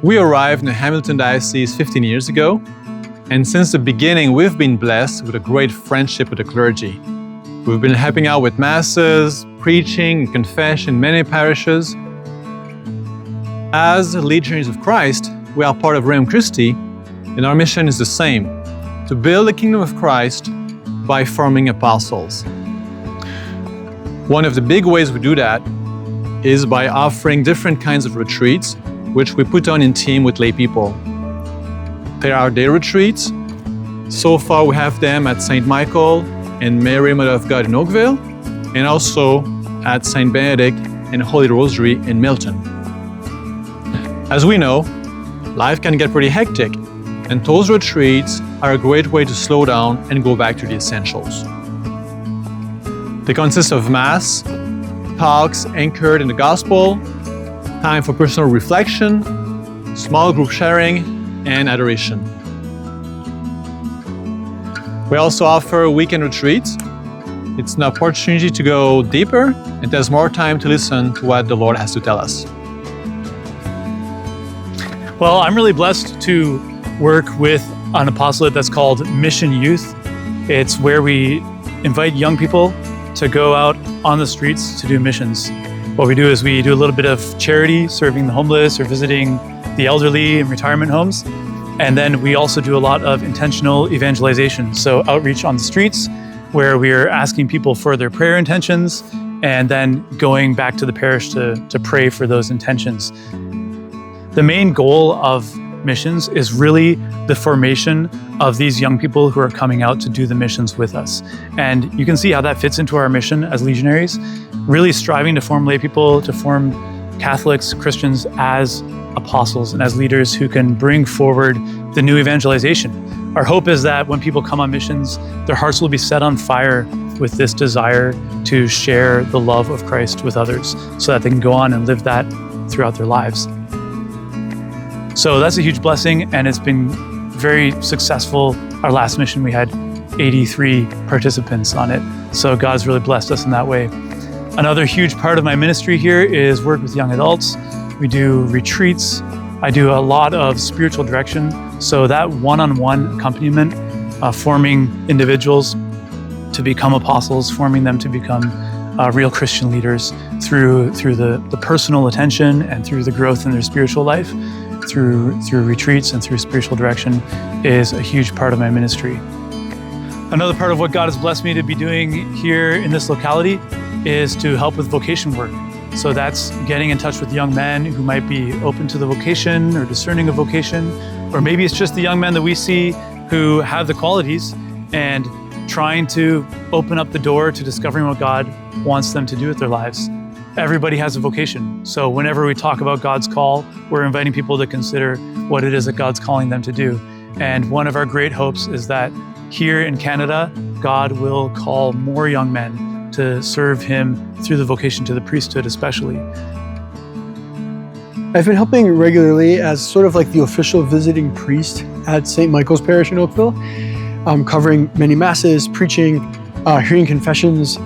We arrived in the Hamilton Diocese 15 years ago, and since the beginning, we've been blessed with a great friendship with the clergy. We've been helping out with masses, preaching, and confession in many parishes. As Legionaries of Christ, we are part of Regnum Christi, and our mission is the same: to build the kingdom of Christ by forming apostles. One of the big ways we do that is by offering different kinds of retreats, which we put on in team with lay people. There are day retreats. So far we have them at St. Michael and Mary Mother of God in Oakville, and also at St. Benedict and Holy Rosary in Milton. As we know, life can get pretty hectic, and those retreats are a great way to slow down and go back to the essentials. They consist of Mass, talks anchored in the Gospel, time for personal reflection, small group sharing, and adoration. We also offer weekend retreats. It's an opportunity to go deeper, and there's more time to listen to what the Lord has to tell us. Well, I'm really blessed to work with an apostolate that's called Mission Youth. It's where we invite young people to go out on the streets to do missions. What we do is we do a little bit of charity, serving the homeless or visiting the elderly in retirement homes. And then we also do a lot of intentional evangelization. So outreach on the streets, where we're asking people for their prayer intentions and then going back to the parish to pray for those intentions. The main goal of missions is really the formation of these young people who are coming out to do the missions with us. And you can see how that fits into our mission as legionaries, really striving to form lay people, to form Catholics, Christians as apostles and as leaders who can bring forward the new evangelization. Our hope is that when people come on missions, their hearts will be set on fire with this desire to share the love of Christ with others so that they can go on and live that throughout their lives. So that's a huge blessing, and it's been very successful. Our last mission, we had 83 participants on it. So God's really blessed us in that way. Another huge part of my ministry here is work with young adults. We do retreats. I do a lot of spiritual direction. So that one-on-one accompaniment, forming individuals to become apostles, forming them to become real Christian leaders through the personal attention and through the growth in their spiritual life, through retreats and through spiritual direction, is a huge part of my ministry. Another part of what God has blessed me to be doing here in this locality is to help with vocation work. So that's getting in touch with young men who might be open to the vocation or discerning of vocation, or maybe it's just the young men that we see who have the qualities and trying to open up the door to discovering what God wants them to do with their lives. Everybody has a vocation. So whenever we talk about God's call, we're inviting people to consider what it is that God's calling them to do. And one of our great hopes is that here in Canada, God will call more young men to serve Him through the vocation to the priesthood especially. I've been helping regularly as sort of like the official visiting priest at St. Michael's Parish in Oakville, covering many masses, preaching, hearing confessions,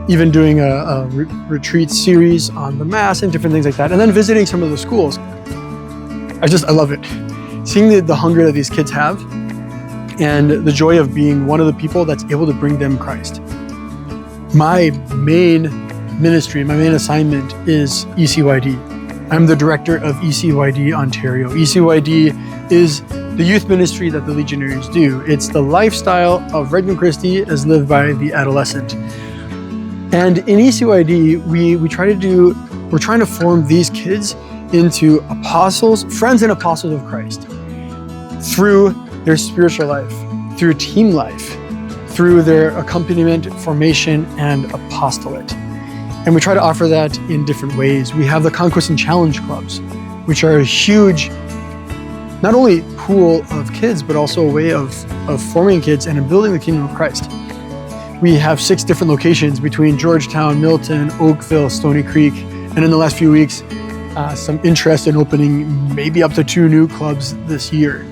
even doing a retreat series on the Mass and different things like that, and then visiting some of the schools. I love it. Seeing the hunger that these kids have and the joy of being one of the people that's able to bring them Christ. My main ministry, my main assignment is ECYD. I'm the director of ECYD Ontario. ECYD is the youth ministry that the Legionaries do. It's the lifestyle of Regnum Christi as lived by the adolescent. And in ECYD, we're trying to form these kids into apostles, friends and apostles of Christ, through their spiritual life, through team life, through their accompaniment, formation, and apostolate. And we try to offer that in different ways. We have the Conquest and Challenge Clubs, which are a huge, not only pool of kids, but also a way of forming kids and building the kingdom of Christ. We have 6 different locations between Georgetown, Milton, Oakville, Stony Creek, and in the last few weeks, some interest in opening maybe up to 2 new clubs this year.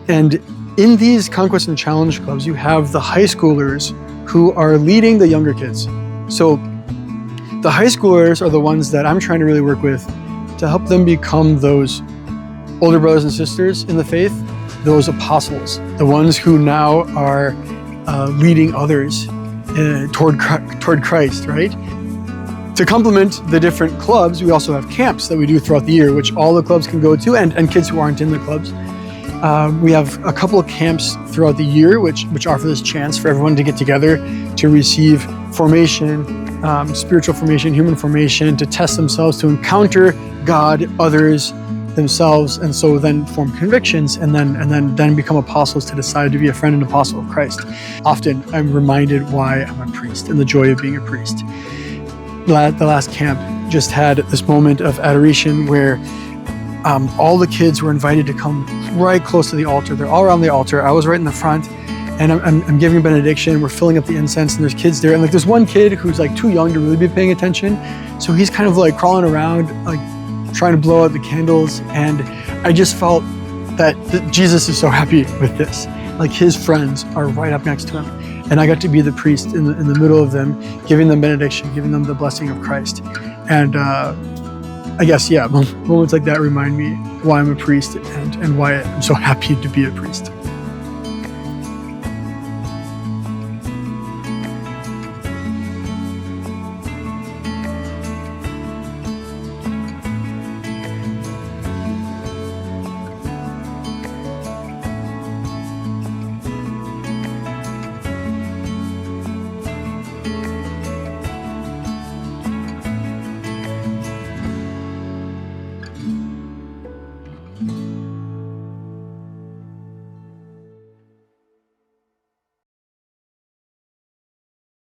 And in these Conquest and Challenge Clubs, you have the high schoolers who are leading the younger kids. So the high schoolers are the ones that I'm trying to really work with to help them become those older brothers and sisters in the faith, those apostles, the ones who now are leading others toward Christ, right? To complement the different clubs, we also have camps that we do throughout the year, which all the clubs can go to, and kids who aren't in the clubs. We have a couple of camps throughout the year, which offer this chance for everyone to get together, to receive formation, spiritual formation, human formation, to test themselves, to encounter God, others, themselves, and so then form convictions, and then become apostles, to decide to be a friend and apostle of Christ. Often I'm reminded why I'm a priest and the joy of being a priest. The last camp just had this moment of adoration where all the kids were invited to come right close to the altar. They're all around the altar. I was right in the front, and I'm giving a benediction. We're filling up the incense, and there's kids there. And like, there's one kid who's like too young to really be paying attention, so he's kind of like crawling around, like trying to blow out the candles. And I just felt that Jesus is so happy with this. Like, his friends are right up next to him. And I got to be the priest in the middle of them, giving them benediction, giving them the blessing of Christ. And I guess, yeah, moments like that remind me why I'm a priest and why I'm so happy to be a priest.